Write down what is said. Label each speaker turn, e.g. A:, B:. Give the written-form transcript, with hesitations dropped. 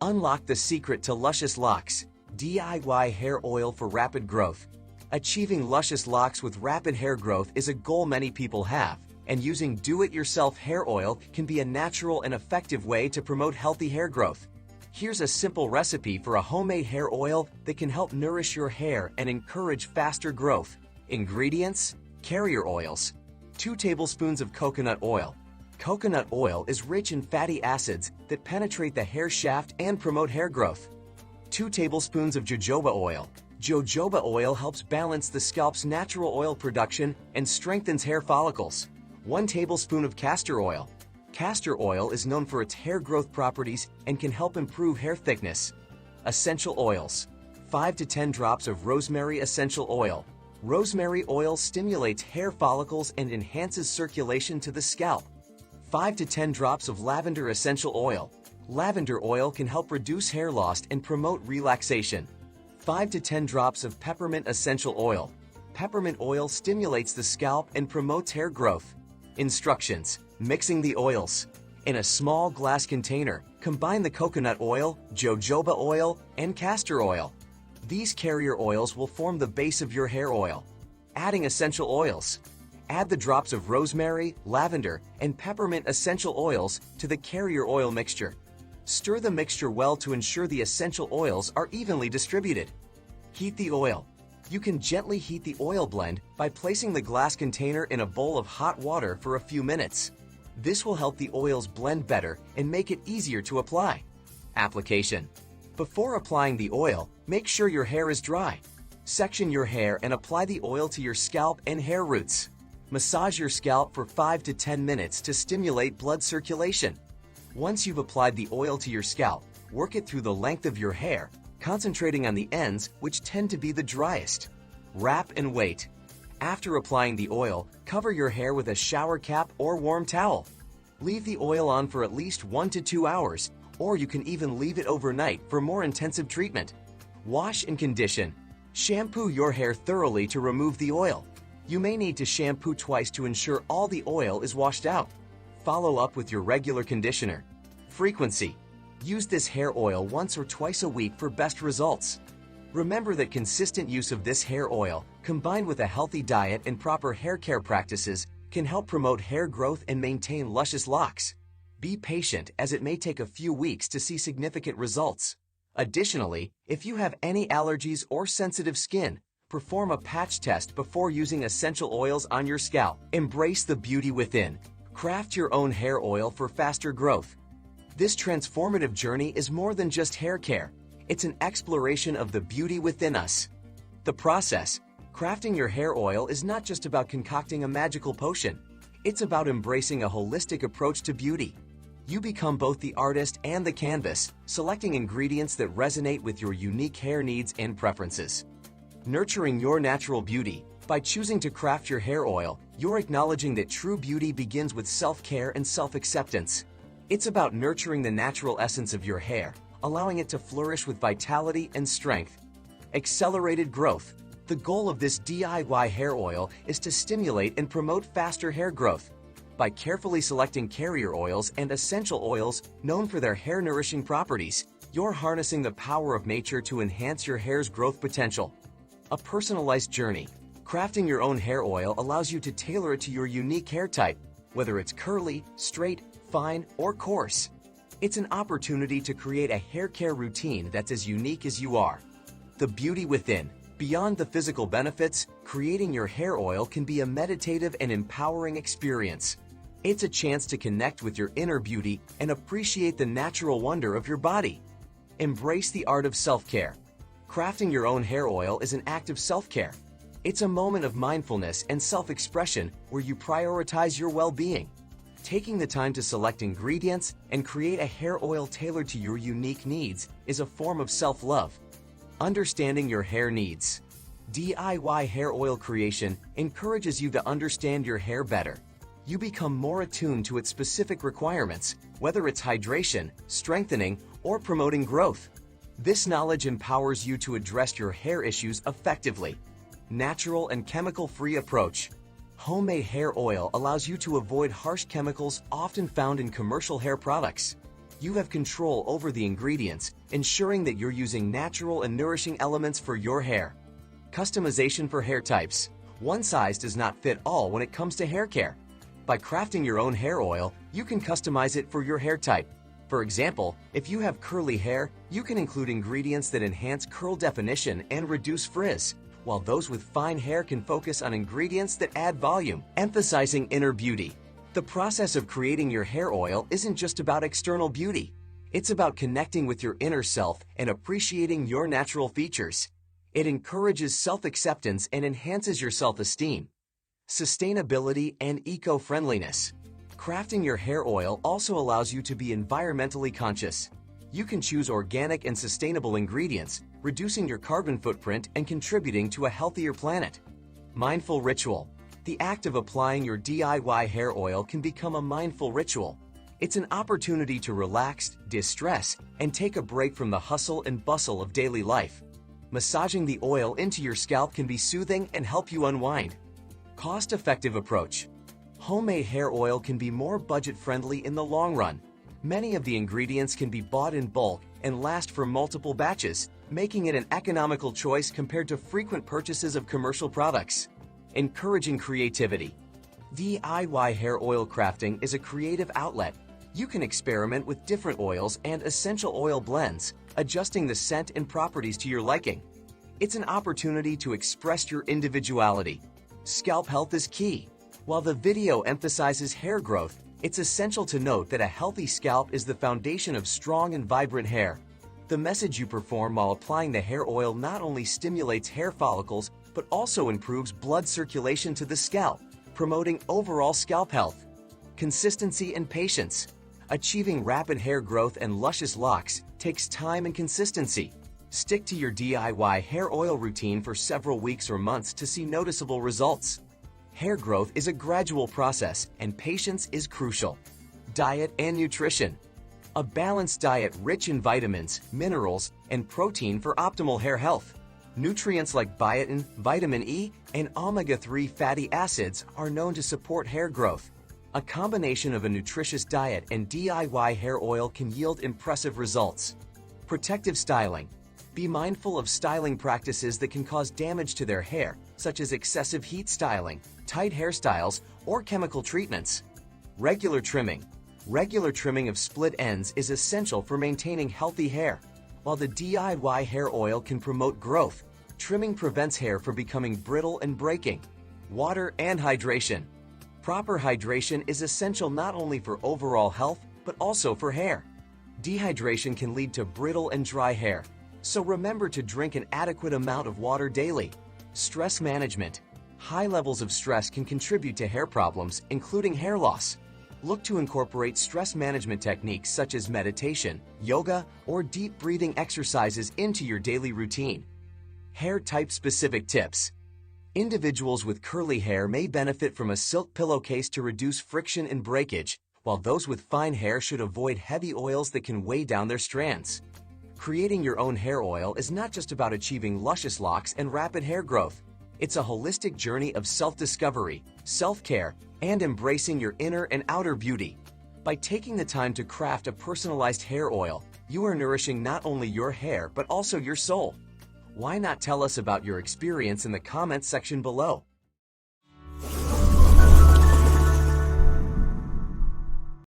A: Unlock the secret to luscious locks. DIY hair oil for rapid growth. Achieving luscious locks with rapid hair growth is a goal many people have, and using do-it-yourself hair oil can be a natural and effective way to promote healthy hair growth. Here's a simple recipe for a homemade hair oil that can help nourish your hair and encourage faster growth. Ingredients: carrier oils. 2 tablespoons of coconut oil. Coconut oil is rich in fatty acids that penetrate the hair shaft and promote hair growth. 2 tablespoons of jojoba oil. Jojoba oil helps balance the scalp's natural oil production and strengthens hair follicles. 1 tablespoon of castor oil. Castor oil is known for its hair growth properties and can help improve hair thickness. Essential oils. 5 to 10 drops of rosemary essential oil. Rosemary oil stimulates hair follicles and enhances circulation to the scalp. 5 to 10 drops of lavender essential oil. Lavender oil can help reduce hair loss and promote relaxation. 5 to 10 drops of peppermint essential oil. Peppermint oil stimulates the scalp and promotes hair growth. Instructions: mixing the oils. In a small glass container, combine the coconut oil, jojoba oil, and castor oil. These carrier oils will form the base of your hair oil. Adding essential oils. Add the drops of rosemary, lavender, and peppermint essential oils to the carrier oil mixture. Stir the mixture well to ensure the essential oils are evenly distributed. Heat the oil. You can gently heat the oil blend by placing the glass container in a bowl of hot water for a few minutes. This will help the oils blend better and make it easier to apply. Application. Before applying the oil, make sure your hair is dry. Section your hair and apply the oil to your scalp and hair roots. Massage your scalp for 5 to 10 minutes to stimulate blood circulation. Once you've applied the oil to your scalp, work it through the length of your hair, concentrating on the ends, which tend to be the driest. Wrap and wait. After applying the oil, cover your hair with a shower cap or warm towel. Leave the oil on for at least 1 to 2 hours, or you can even leave it overnight for more intensive treatment. Wash and condition. Shampoo your hair thoroughly to remove the oil. You may need to shampoo twice to ensure all the oil is washed out. Follow up with your regular conditioner. Frequency. Use this hair oil once or twice a week for best results. Remember that consistent use of this hair oil, combined with a healthy diet and proper hair care practices, can help promote hair growth and maintain luscious locks. Be patient, as it may take a few weeks to see significant results. Additionally, if you have any allergies or sensitive skin, perform a patch test before using essential oils on your scalp. Embrace the beauty within. Craft your own hair oil for faster growth. This transformative journey is more than just hair care. It's an exploration of the beauty within us. The process: crafting your hair oil is not just about concocting a magical potion. It's about embracing a holistic approach to beauty. You become both the artist and the canvas, selecting ingredients that resonate with your unique hair needs and preferences. Nurturing your natural beauty. By choosing to craft your hair oil, you're acknowledging that true beauty begins with self-care and self-acceptance. It's about nurturing the natural essence of your hair, allowing it to flourish with vitality and strength. Accelerated growth. The goal of this DIY hair oil is to stimulate and promote faster hair growth. By carefully selecting carrier oils and essential oils known for their hair-nourishing properties, you're harnessing the power of nature to enhance your hair's growth potential. A personalized journey. Crafting your own hair oil allows you to tailor it to your unique hair type, whether it's curly, straight, fine, or coarse. It's an opportunity to create a hair care routine that's as unique as you are. The beauty within. Beyond the physical benefits, creating your hair oil can be a meditative and empowering experience. It's a chance to connect with your inner beauty and appreciate the natural wonder of your body. Embrace the art of self-care. Crafting your own hair oil is an act of self-care. It's a moment of mindfulness and self-expression where you prioritize your well-being. Taking the time to select ingredients and create a hair oil tailored to your unique needs is a form of self-love. Understanding your hair needs. DIY hair oil creation encourages you to understand your hair better. You become more attuned to its specific requirements, whether it's hydration, strengthening, or promoting growth. This knowledge empowers you to address your hair issues effectively. Natural and chemical-free approach. Homemade hair oil allows you to avoid harsh chemicals often found in commercial hair products. You have control over the ingredients, ensuring that you're using natural and nourishing elements for your hair. Customization for hair types. One size does not fit all when it comes to hair care. By crafting your own hair oil, you can customize it for your hair type. For example, if you have curly hair, you can include ingredients that enhance curl definition and reduce frizz, while those with fine hair can focus on ingredients that add volume, emphasizing inner beauty. The process of creating your hair oil isn't just about external beauty. It's about connecting with your inner self and appreciating your natural features. It encourages self-acceptance and enhances your self-esteem. Sustainability and eco-friendliness. Crafting your hair oil also allows you to be environmentally conscious. You can choose organic and sustainable ingredients, reducing your carbon footprint and contributing to a healthier planet. Mindful ritual. The act of applying your DIY hair oil can become a mindful ritual. It's an opportunity to relax, distress, and take a break from the hustle and bustle of daily life. Massaging the oil into your scalp can be soothing and help you unwind. Cost-effective approach. Homemade hair oil can be more budget-friendly in the long run. Many of the ingredients can be bought in bulk and last for multiple batches, making it an economical choice compared to frequent purchases of commercial products. Encouraging creativity. DIY hair oil crafting is a creative outlet. You can experiment with different oils and essential oil blends, adjusting the scent and properties to your liking. It's an opportunity to express your individuality. Scalp health is key. While the video emphasizes hair growth, it's essential to note that a healthy scalp is the foundation of strong and vibrant hair. The message you perform while applying the hair oil not only stimulates hair follicles, but also improves blood circulation to the scalp, promoting overall scalp health. Consistency and patience. Achieving rapid hair growth and luscious locks takes time and consistency. Stick to your DIY hair oil routine for several weeks or months to see noticeable results. Hair growth is a gradual process, and patience is crucial. Diet and nutrition. A balanced diet rich in vitamins, minerals, and protein for optimal hair health. Nutrients like biotin, vitamin E, and omega-3 fatty acids are known to support hair growth. A combination of a nutritious diet and DIY hair oil can yield impressive results. Protective styling. Be mindful of styling practices that can cause damage to their hair, such as excessive heat styling, tight hairstyles, or chemical treatments. Regular trimming. Regular trimming of split ends is essential for maintaining healthy hair. While the DIY hair oil can promote growth, trimming prevents hair from becoming brittle and breaking. Water and hydration. Proper hydration is essential not only for overall health, but also for hair. Dehydration can lead to brittle and dry hair, so remember to drink an adequate amount of water daily. Stress management. High levels of stress can contribute to hair problems, including hair loss. Look to incorporate stress management techniques such as meditation, yoga, or deep breathing exercises into your daily routine. Hair type specific tips. Individuals with curly hair may benefit from a silk pillowcase to reduce friction and breakage, while those with fine hair should avoid heavy oils that can weigh down their strands. Creating your own hair oil is not just about achieving luscious locks and rapid hair growth. It's a holistic journey of self-discovery, self-care, and embracing your inner and outer beauty. By taking the time to craft a personalized hair oil, you are nourishing not only your hair but also your soul. Why not tell us about your experience in the comments section below?